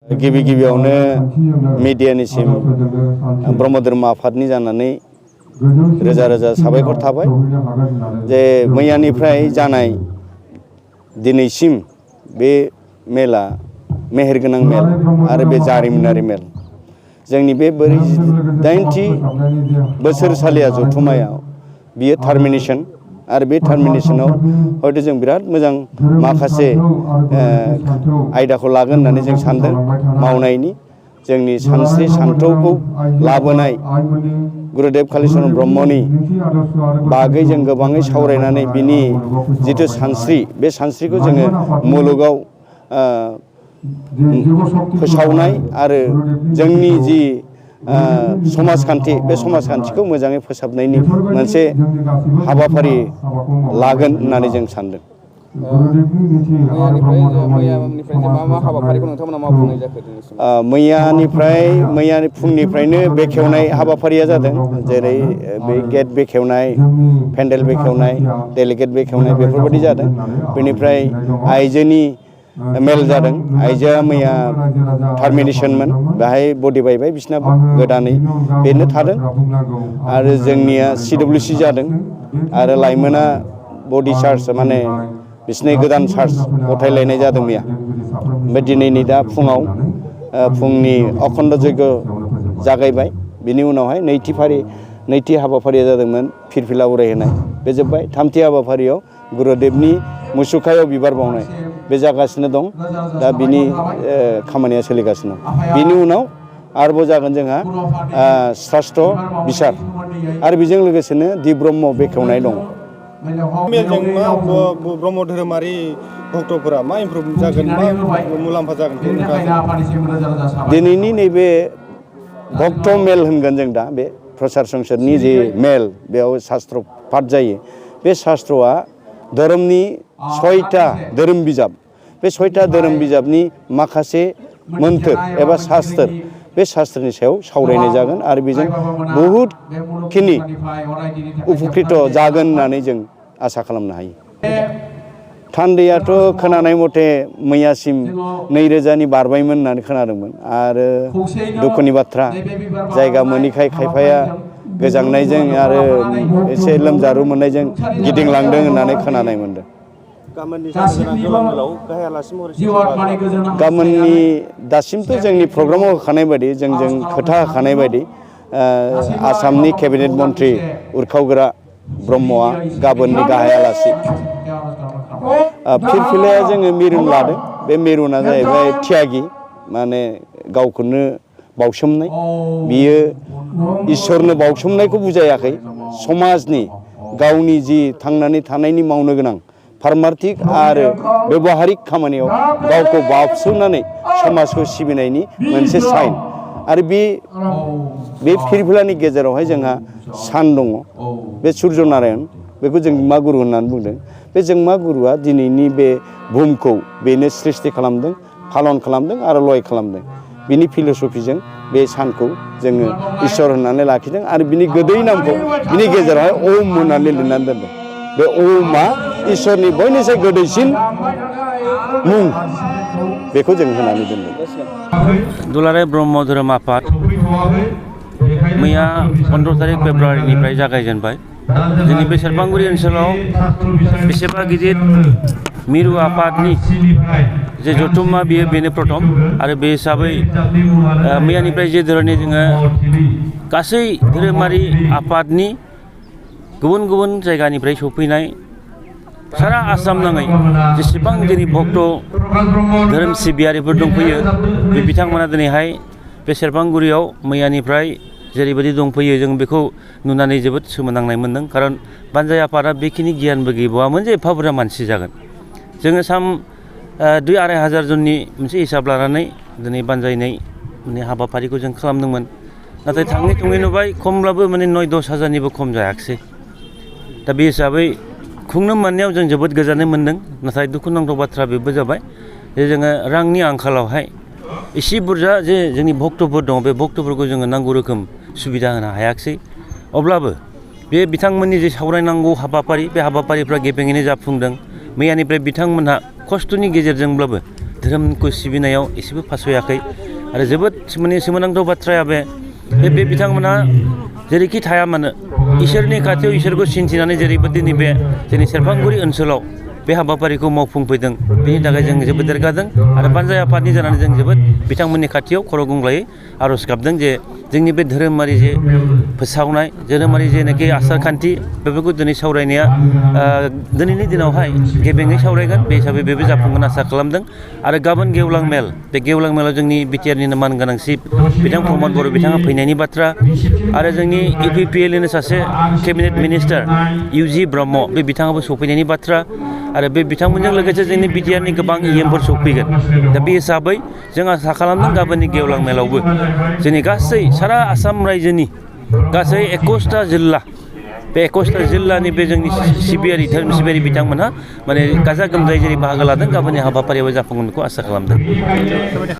गिबि गिबियावनो मिडियानिसिम ब्रह्म धर्म आफादनि जानानै रोजा रोजा साबायखर थाबाय जे मैयानिफ्राय जानाय दिनैसिम बे मेला मेहेरगोनां मेल आरो बे जारिमिनारि मेल जोंनि बे 48थि बोसोरसालिया जथुम्मायाव बियो टार्मिनेशन आरो बे टार्मिनेशनाव हयथ' जों बिराद मोजां माखासे आयदाखौ लागोन होननानै जों सानदों मावनायनि जोंनि सानस्रि सानथौखौ लाबोनाय गुरुदेव कालिचरण ब्रह्मनि बागै जों गोबाङै सावरायनानै बिनि जिथु सानस्रि बे सानस्रिखौ जोङो मुलुगाव फोसावनाय आरो जोंनि जि समाजखान्थि बे समाजखान्थिखौ मोजाङै फोसाबनायनि मोनसे हाबाफारि लागोन होननानै जों सानदों। मैया फुंनिफ्रायनो बेखेवनाय हाबाफारिया जादों जेरै बे गेट बेखेवनाय पेन्डेल बेखेवनाय डेलिगेट बेखेवनाय बेफोरबायदि जादों। बेनिफ्राय आइजोनि मेल जादों। आइजोआ मैया टार्मिनेशनमोन बेहाय बडि बायबाय बिसिनाबो गोदानै बेनो थादों आरो जोंनिया CWC जादों आरो लाइमोना बडि चार्ज माने बिसिनि गोदान चार्ज गथायलायनाय जादों मैया। ओमफ्राय दिनैनि दा फुङाव फुंनि अखण्ड यज्ञ जागायबाय। बिनि उनावहाय नैथि हाबाफारिया जादोंमोन फिरफिला उरायहोनाय बे जोब्बाय। थामथि हाबाफारियाव गुरुदेबनि मुसुखायाव बिबार बावनाय बे जागासिनो दं। दा बिनि खामानिया सोलिगासिनो दं। बिनि उनाव आरोबाव जागोन जोंहा शास्त्र बिसार आरो बेजों लोगोसेनो दि ब्रह्म बेखेवनाय दं। मेलजों मा ब्रह्म धोरोमारि भक्तफोरा मा इमप्रुभ जागोन मा मुलाम्फा जागोन दिनैनि नैबे भक्त मेल होनगोन जों दा बे प्रसार संसदनि जे मेल बेयाव शास्त्र पाठ जायो। बे शास्त्रआ धोरोमनि 6था धोरोम बिजाब बे 6था धोरोम बिजाबनि माखासे मोन्थोर एबा शास्त्र बे शास्त्रनि सायाव सावरायनाय जागोन आरो बेजों बहुदखिनि उपकृत जागोन होननानै जों आसा खालामनो हायो। थान्दैयाथ' खोनानाय मथे मैयासिम 2000नि बारबायमोन होननानै खोनादोंमोन आरो दुखुनि बाथ्रा जायगा मोनैखाय खायफाया गोजांनायजों आरो एसे लोमजारु मोननायजों गिदिंलांदों होननानै खोनानाय मोनदों। गाबोननि दासिमथ' जोंनि प्रग्रामाव होखानाय बायदि जोंजों खोथा होखानाय बायदि आसामनि केबिनेट मन्त्रि उरखावग्रा ब्रह्मआ गाबोननि गाहाय आलासि। फिरफिलाया जोङो मिरुन लादों। बे मिरुना जाहैबाय त्यागि माने गावखौनो बावसोमनाय। बियो इसोरनो बावसोमनायखौ बुजायाखै समाजनि गावनि जि थांनानै थानायनि मावनो गोनां फार्मार्थिक आरो बेबहारिक खामानियाव गावखौ बावसोमनानै समाजखौ सिबिनायनि मोनसे साइन आरो बे फिरफिलानि गेजेरावहाय जोंहा सान दङ बे सुर्य नारायण बेखौ जोंमा गुरु होननानै बुंदों। बे जोंमा गुरुआ दिनैनि बे बुहुमखौ बेनो सृष्टि खालामदों फालन खालामदों आरो लय खालामदों। बिनि फिल'सफिजों बे सानखौ जोङो इसोर होननानै लाखिदों आरो बिनि गोदै नामखौ बिनि गेजेरावहाय ओम होननानै लिरनानै दोनदों। बे ओमआ इसोरनि बयनिख्रुइ गोदैसिन मुं बेखौ जों होनानै दोनदों। दुलाराय ब्रह्म धोरोम आफाद मैया 15 तारिख फेब्रुवारिनिफ्राय जागायजेनबाय। जोंनि बे सेरफांगुरि ओनसोलाव बेसेबा गिदिर मिरु आफादनि जे जथुम्मा बेनो प्रथम आरो बे हिसाबै मैयानिफ्राय जे धोरोमनि जोङो गासै धोरोमारि आफादनि गुबुन गुबुन जायगानिफ्राय सफैनाय सारा आसाम नाङै जेसेबां जोंनि भक्त धोरोम सिबियारिफोर दंफैयो बे बिथांमोना दिनैहाय बे सेरफांगुरियाव मैयानिफ्राय जेरैबायदि दंफैयो जों बेखौ नुनानै जोबोद सोमोनांनाय मोन्दों। खारन बानजाय आफादा बेखिनि गियानबो गैबावामोन जे एफा बुरजा मानसि जागोन। जोङो 2-2.5 हाजार जननि मोनसे हिसाब लानानै दिनै बानजायनाय माने हाबाफारिखौ जों खालामदोंमोन। नाथाय थाङै थुङै नुबाय खमब्लाबो माने 9-10 हाजारनिबो खम जायाखिसै। दा बे हिसाबै खुंनो मोननायाव जों जोबोद गोजोननाय मोन्दों। नाथाय दुखुनांथाव बाथ्रा बेबो जाबाय जे जोङो रांनि आंखालावहाय एसे बुरजा जे जोंनि भक्तफोर दङ बे भक्तफोरखौ जोङो नांगौ रोखोम सुबिदा होनो हायाखिसै। अब्लाबो बे बिथांमोननि जे सावरायनांगौ हाबाफारि बे हाबाफारिफ्रा गेबेङैनो जाफुंदों। मैयानिफ्राय बिथांमोनहा खस्थ'नि गेजेरजोंब्लाबो धोरोमखौ सिबिनायाव एसेबो फासयाखै आरो जोबोद माने सोमोनांथाव बाथ्राया बे बिथांमोना जेरैखि थाया मानो इसोरनि खाथियाव इसोरखौ सिन्थिनानै जेरैबायदि नैबे जोंनि सेरफांगुरि ओनसोलाव बे हाबाफारिखौ मावफुंफैदों बेनि थाखाय जों जोबोद देरगादों आरो बानजाय आफादनि जानानै जों जोबोद बिथांमोननि खाथियाव खर' गंग्लायै आर'ज गाबदों जे जोंनि बे धोरोमारि जे फोसावनाय धोरोमारि जेनाखि आसार खान्थि बेफोरखौ दिनै सावरायनाया दिनैनि दिनावहाय गेबेङै सावरायगोन बे हिसाबै बेबो जाफुंगोन आसा खालामदों आरो गाबोन गेवलां मेल बे गेवलां मेलाव जोंनि बिटिआरनिनो मानगोनां चिफ बिथां प्रमद बर' बिथाङा फैनायनि बाथ्रा आरो जोंनि इउपिपिएलनिनो सासे केबिनेट मिनिस्टार इउजि ब्रह्म बे बिथाङाबो सफैनायनि बाथ्रा आरो बे बिथांमोनजों लोगोसे जोंनि बिटिआरनि गोबां इएमफोर सफैगोन दा बे हिसाबै जों आसा खालामदों गाबोननि गेवलां मेलावबो जोंनि गासै सारा आसाम रायजोनि गासै 21टा जिल्ला बे 21टा जिल्लानि बे जोंनि सिबियारि धोरोम सिबियारि बिथांमोनहा माने गाजा गोमजायै जेरै बाहागो लादों गाबोननि हाबाफारियाव जाफुंगोन बेखौ आसा खालामदों।